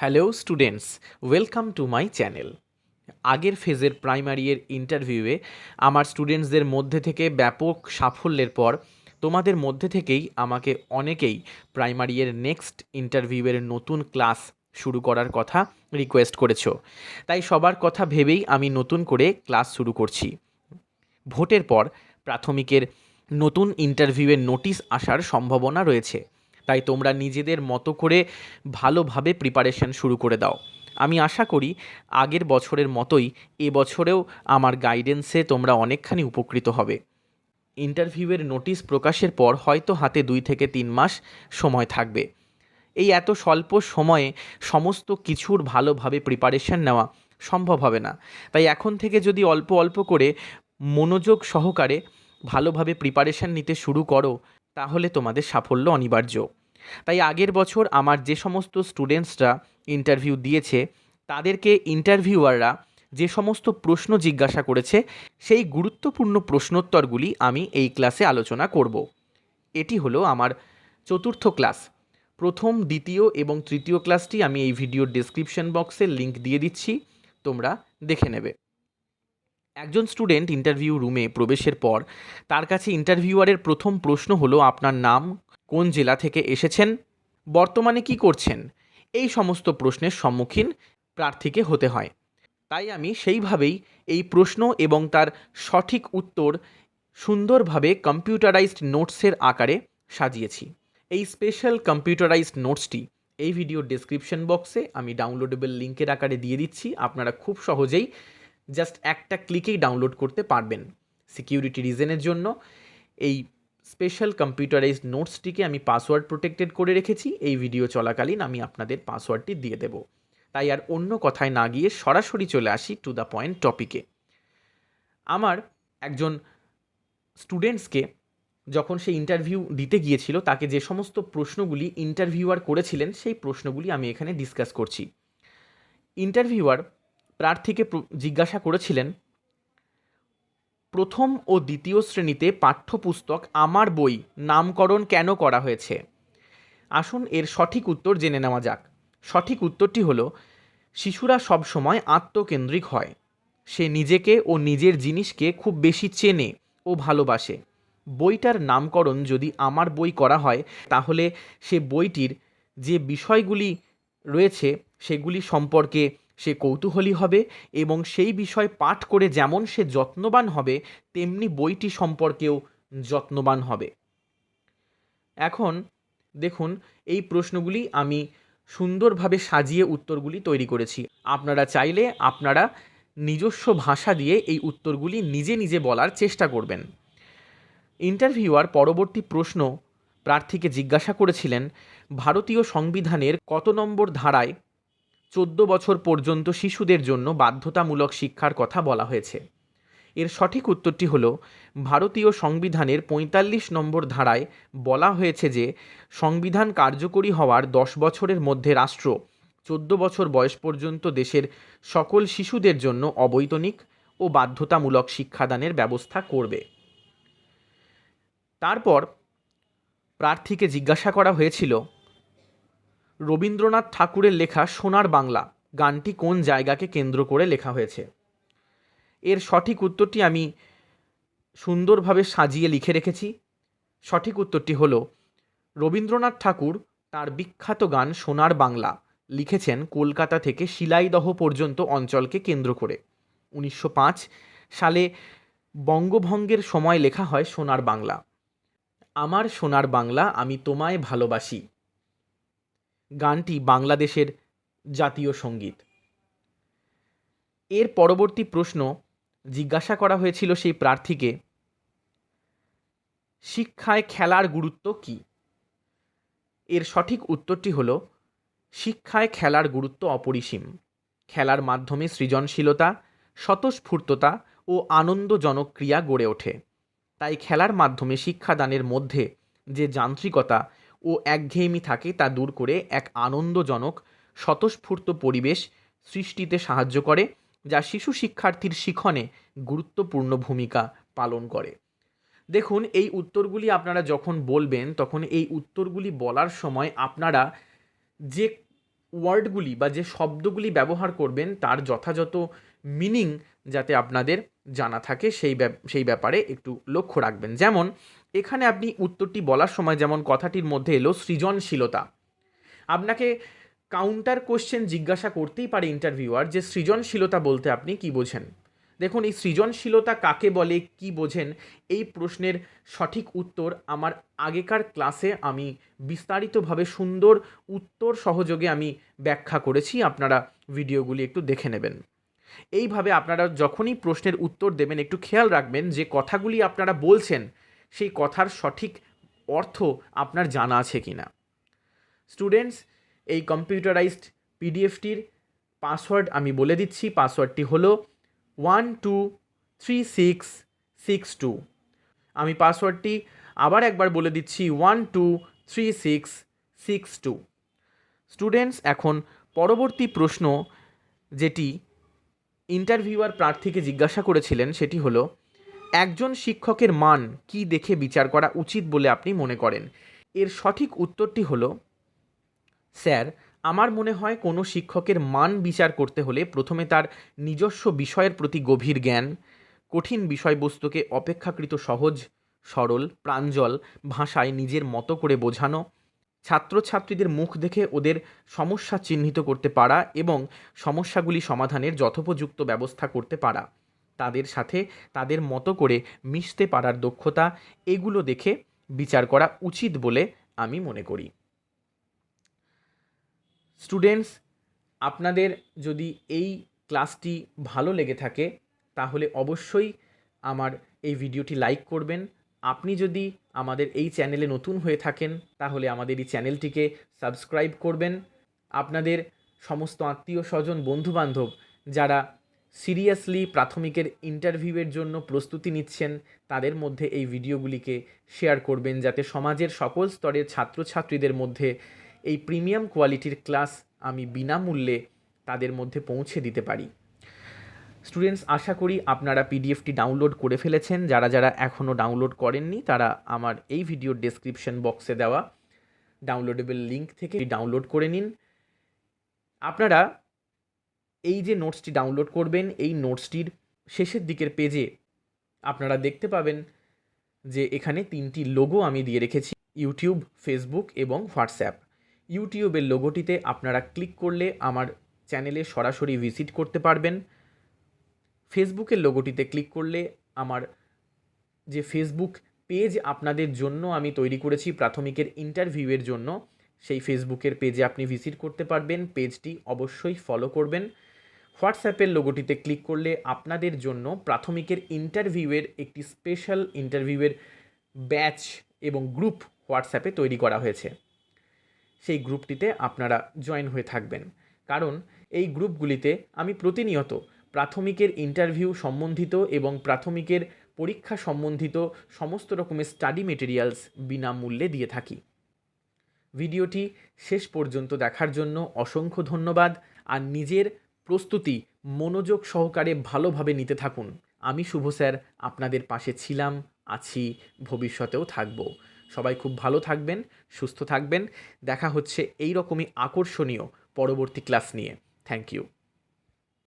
Hello students, welcome to my channel. আগের ফেজের primary এর ইন্টারভিউয়ে আমার স্টুডেন্টসদের মধ্যে থেকে ব্যাপক সাফল্যের পর তোমাদের মধ্যে থেকেই আমাকে অনেকেই প্রাইমারি এর নেক্সট ইন্টারভিউয়ের নতুন ক্লাস শুরু করার কথা রিকোয়েস্ট করেছো। তাই সবার কথা ভেবেই আমি নতুন করে ক্লাস শুরু করছি। ভোটের পর প্রাথমিকের নতুন ইন্টারভিউয়ের নোটিশ আসার সম্ভাবনা রয়েছে, তাই তোমরা নিজেদের মতো করে ভালোভাবে প্রিপারেশন শুরু করে দাও। আমি আশা করি আগের বছরের মতোই এবছরেও আমার গাইডেন্সে তোমরা অনেকখানি উপকৃত হবে। ইন্টারভিউয়ের নোটিশ প্রকাশের পর হয়তো হাতে 2 থেকে 3 মাস সময় থাকবে। এই এত স্বল্প সময়ে সমস্ত কিছুর ভালোভাবে প্রিপারেশন নেওয়া সম্ভব হবে না। তাই এখন থেকে যদি অল্প অল্প করে মনোযোগ সহকারে ভালোভাবে প্রিপারেশন নিতে শুরু করো, তাহলে তোমাদের সাফল্য অনিবার্য। তাই আগের বছর আমার যে সমস্ত স্টুডেন্টসরা ইন্টারভিউ দিয়েছে তাদেরকে ইন্টারভিউয়াররা যে সমস্ত প্রশ্ন জিজ্ঞাসা করেছে সেই গুরুত্বপূর্ণ প্রশ্নোত্তরগুলি আমি এই ক্লাসে আলোচনা করব। এটি হলো আমার চতুর্থ ক্লাস। প্রথম, দ্বিতীয় এবং তৃতীয় ক্লাসটি আমি এই ভিডিওর ডেসক্রিপশন বক্সে লিংক দিয়ে দিচ্ছি, তোমরা দেখে নেবে। একজন স্টুডেন্ট ইন্টারভিউ রুমে প্রবেশের পর তার কাছে ইন্টারভিউয়ারের প্রথম প্রশ্ন হলো আপনার নাম, কোন জেলা থেকে এসেছেন, বর্তমানে কি করছেন। এই সমস্ত প্রশ্নের সম্মুখীন প্রার্থীকে হতে হয়। তাই আমি সেইভাবেই এই প্রশ্ন এবং তার সঠিক উত্তর সুন্দরভাবে কম্পিউটারাইজড নোটসের আকারে সাজিয়েছি। এই স্পেশাল কম্পিউটারাইজড নোটসটি এই ভিডিওর ডেসক্রিপশন বক্সে আমি ডাউনলোডেবল লিঙ্কের আকারে দিয়ে দিচ্ছি। আপনারা খুব সহজেই জাস্ট একটা ক্লিকেই ডাউনলোড করতে পারবেন। সিকিউরিটি রিজনের জন্য এই স্পেশাল কম্পিউটারাইজড নোটসটিকে আমি পাসওয়ার্ড প্রোটেক্টেড করে রেখেছি। এই ভিডিও চলাকালীন আমি আপনাদের পাসওয়ার্ডটি দিয়ে দেব। তাই আর অন্য কথায় না গিয়ে সরাসরি চলে আসি টু দ্য পয়েন্ট টপিকে। আমার একজন স্টুডেন্টসকে যখন সে ইন্টারভিউ দিতে গিয়েছিল তাকে যে সমস্ত প্রশ্নগুলি ইন্টারভিউয়ার করেছিলেন সেই প্রশ্নগুলি আমি এখানে ডিসকাস করছি। ইন্টারভিউয়ার প্রার্থীকে জিজ্ঞাসা করেছিলেন, প্রথম ও দ্বিতীয় শ্রেণীতে পাঠ্যপুস্তক আমার বই নামকরণ কেন করা হয়েছে? আসুন এর সঠিক উত্তর জেনে নেওয়া যাক। সঠিক উত্তরটি হলো, শিশুরা সবসময় আত্মকেন্দ্রিক হয়। সে নিজেকে ও নিজের জিনিসকে খুব বেশি চেনে ও ভালোবাসে। বইটার নামকরণ যদি আমার বই করা হয় তাহলে সে বইটির যে বিষয়গুলি রয়েছে সেগুলি সম্পর্কে সে কৌতূহলী হবে এবং সেই বিষয় পাঠ করে যেমন সে যত্নবান হবে তেমনি বইটি সম্পর্কেও যত্নবান হবে। এখন দেখুন, এই প্রশ্নগুলি আমি সুন্দরভাবে সাজিয়ে উত্তরগুলি তৈরি করেছি। আপনারা চাইলে আপনারা নিজস্ব ভাষা দিয়ে এই উত্তরগুলি নিজে নিজে বলার চেষ্টা করবেন। ইন্টারভিউয়ার পরবর্তী প্রশ্ন প্রার্থীকে জিজ্ঞাসা করেছিলেন, ভারতীয় সংবিধানের কত নম্বর ধারায় 14 বছর পর্যন্ত শিশুদের জন্য বাধ্যতামূলক শিক্ষার কথা বলা হয়েছে? এর সঠিক উত্তরটি হল, ভারতীয় সংবিধানের 45 নম্বর ধারায় বলা হয়েছে যে সংবিধান কার্যকরী হওয়ার 10 বছরের মধ্যে রাষ্ট্র 14 বছর বয়স পর্যন্ত দেশের সকল শিশুদের জন্য অবৈতনিক ও বাধ্যতামূলক শিক্ষাদানের ব্যবস্থা করবে। তারপর প্রার্থীকে জিজ্ঞাসা করা হয়েছিল, রবীন্দ্রনাথ ঠাকুরের লেখা সোনার বাংলা গানটি কোন জায়গাকে কেন্দ্র করে লেখা হয়েছে? এর সঠিক উত্তরটি আমি সুন্দরভাবে সাজিয়ে লিখে রেখেছি। সঠিক উত্তরটি হলো, রবীন্দ্রনাথ ঠাকুর তার বিখ্যাত গান সোনার বাংলা লিখেছেন কলকাতা থেকে শিলাইদহ পর্যন্ত অঞ্চলকে কেন্দ্র করে। 1905 সালে বঙ্গভঙ্গের সময় লেখা হয় সোনার বাংলা। আমার সোনার বাংলা আমি তোমায় ভালোবাসি গানটি বাংলাদেশের জাতীয় সঙ্গীত। এর পরবর্তী প্রশ্ন জিজ্ঞাসা করা হয়েছিল সেই প্রার্থীকে, শিক্ষায় খেলার গুরুত্ব কী? এর সঠিক উত্তরটি হলো, শিক্ষায় খেলার গুরুত্ব অপরিসীম। খেলার মাধ্যমে সৃজনশীলতা, স্বতঃস্ফূর্ততা ও আনন্দজনক ক্রিয়া গড়ে ওঠে। তাই খেলার মাধ্যমে শিক্ষাদানের মধ্যে যে যান্ত্রিকতা ও একঘেয়েমি থাকে তা দূর করে এক আনন্দজনক স্বতঃস্ফূর্ত পরিবেশ সৃষ্টিতে সাহায্য করে, যা শিশু শিক্ষার্থীর শিখনে গুরুত্বপূর্ণ ভূমিকা পালন করে। দেখুন, এই উত্তরগুলি আপনারা যখন বলবেন তখন এই উত্তরগুলি বলার সময় আপনারা যে ওয়ার্ডগুলি বা যে শব্দগুলি ব্যবহার করবেন তার যথাযথ মিনিং যাতে আপনাদের জানা থাকে সেই ব্যাপারে একটু লক্ষ্য রাখবেন। যেমন এখানে আপনি উত্তরটি বলার সময় যেমন কথাটির মধ্যে এলো সৃজনশীলতা, আপনাকে কাউন্টার কোশ্চেন জিজ্ঞাসা করতেই পারে ইন্টারভিউয়ার যে সৃজনশীলতা বলতে আপনি কি বোঝেন। দেখুন, এই সৃজনশীলতা কাকে বলে, কি বোঝেন, এই প্রশ্নের সঠিক উত্তর আমার আগেকার ক্লাসে আমি বিস্তারিতভাবে সুন্দর উত্তর সহযোগে আমি ব্যাখ্যা করেছি, আপনারা ভিডিওগুলি একটু দেখে নেবেন। এইভাবে আপনারা যখনই প্রশ্নের উত্তর দেবেন একটু খেয়াল রাখবেন যে কথাগুলি আপনারা বলছেন সেই কথার সঠিক অর্থ আপনার জানা আছে কিনা। স্টুডেন্টস, এই কম্পিউটারাইজড পিডিএফটির পাসওয়ার্ড আমি বলে দিচ্ছি। পাসওয়ার্ডটি হলো 123662। আমি পাসওয়ার্ডটি আবার একবার বলে দিচ্ছি, 123662। স্টুডেন্টস, এখন পরবর্তী প্রশ্ন যেটি ইন্টারভিউয়ার প্রার্থীকে জিজ্ঞাসা করেছিলেন সেটি হলো, একজন শিক্ষকের মান কি দেখে বিচার করা উচিত বলে আপনি মনে করেন? এর সঠিক উত্তরটি হলো, স্যার, আমার মনে হয় কোনো শিক্ষকের মান বিচার করতে হলে প্রথমে তার নিজস্ব বিষয়ের প্রতি গভীর জ্ঞান, কঠিন বিষয়বস্তুকে অপেক্ষাকৃত সহজ সরল প্রাঞ্জল ভাষায় নিজের মতো করে বোঝানো, ছাত্রছাত্রীদের মুখ দেখে ওদের সমস্যা চিহ্নিত করতে পারা এবং সমস্যাগুলি সমাধানের যথোপযুক্ত ব্যবস্থা করতে পারা, তাদের সাথে তাদের মতো করে মিশতে পারার দক্ষতা, এগুলো দেখে বিচার করা উচিত বলে আমি মনে করি। স্টুডেন্টস, আপনাদের যদি এই ক্লাসটি ভালো লেগে থাকে তাহলে অবশ্যই আমার এই ভিডিওটি লাইক করবেন। আপনি যদি আমাদের এই চ্যানেলে নতুন হয়ে থাকেন তাহলে আমাদের এই চ্যানেলটিকে সাবস্ক্রাইব করবেন। আপনাদের সমস্ত আত্মীয় স্বজন বন্ধুবান্ধব যারা সিরিয়াসলি প্রাথমিকের ইন্টারভিউয়ের জন্য প্রস্তুতি নিচ্ছেন তাদের মধ্যে এই ভিডিওগুলিকে শেয়ার করবেন, যাতে সমাজের সকল স্তরের ছাত্রছাত্রীদের মধ্যে এই প্রিমিয়াম কোয়ালিটির ক্লাস আমি বিনামূল্যে তাদের মধ্যে পৌঁছে দিতে পারি। স্টুডেন্টস, আশা করি আপনারা পিডিএফটি ডাউনলোড করে ফেলেছেন। যারা যারা এখনও ডাউনলোড করেননি তারা আমার এই ভিডিওর ডেসক্রিপশন বক্সে দেওয়া ডাউনলোডেবল লিঙ্ক থেকে ডাউনলোড করে নিন। আপনারা এই যে নোটসটি ডাউনলোড করবেন, এই নোটসটির শেষের দিকের পেজে আপনারা দেখতে পাবেন যে এখানে 3টি লোগো আমি দিয়ে রেখেছি, ইউটিউব, ফেসবুক এবং হোয়াটসঅ্যাপ। ইউটিউবের লোগোটিতে আপনারা ক্লিক করলে আমার চ্যানেলে সরাসরি ভিজিট করতে পারবেন। ফেসবুকের লোগোটিতে ক্লিক করলে আমার যে ফেসবুক পেজ আপনাদের জন্য আমি তৈরি করেছি প্রাথমিকের ইন্টারভিউয়ের জন্য, সেই ফেসবুকের পেজে আপনি ভিজিট করতে পারবেন। পেজটি অবশ্যই ফলো করবেন। হোয়াটসঅ্যাপের লোগোটিতে ক্লিক করলে আপনাদের জন্য প্রাথমিকের ইন্টারভিউয়ের একটি স্পেশাল ইন্টারভিউয়ের ব্যাচ এবং গ্রুপ হোয়াটসঅ্যাপে তৈরি করা হয়েছে। সেই গ্রুপটিতে আপনারা জয়েন হয়ে থাকবেন, কারণ এই গ্রুপগুলিতে আমি প্রতিনিয়ত প্রাথমিকের ইন্টারভিউ সম্বন্ধিত এবং প্রাথমিকের পরীক্ষা সম্বন্ধিত সমস্ত রকমের স্টাডি মেটেরিয়ালস বিনামূল্যে দিয়ে থাকি। ভিডিওটি শেষ পর্যন্ত দেখার জন্য অসংখ্য ধন্যবাদ। আর নিজের প্রস্তুতি মনোযোগ সহকারে ভালোভাবে নিতে থাকুন। আমি শুভ স্যার আপনাদের পাশে ছিলাম, আছি, ভবিষ্যতেও থাকব। সবাই খুব ভালো থাকবেন, সুস্থ থাকবেন। দেখা হচ্ছে এই রকমই আকর্ষণীয় পরবর্তী ক্লাস নিয়ে। Thank you.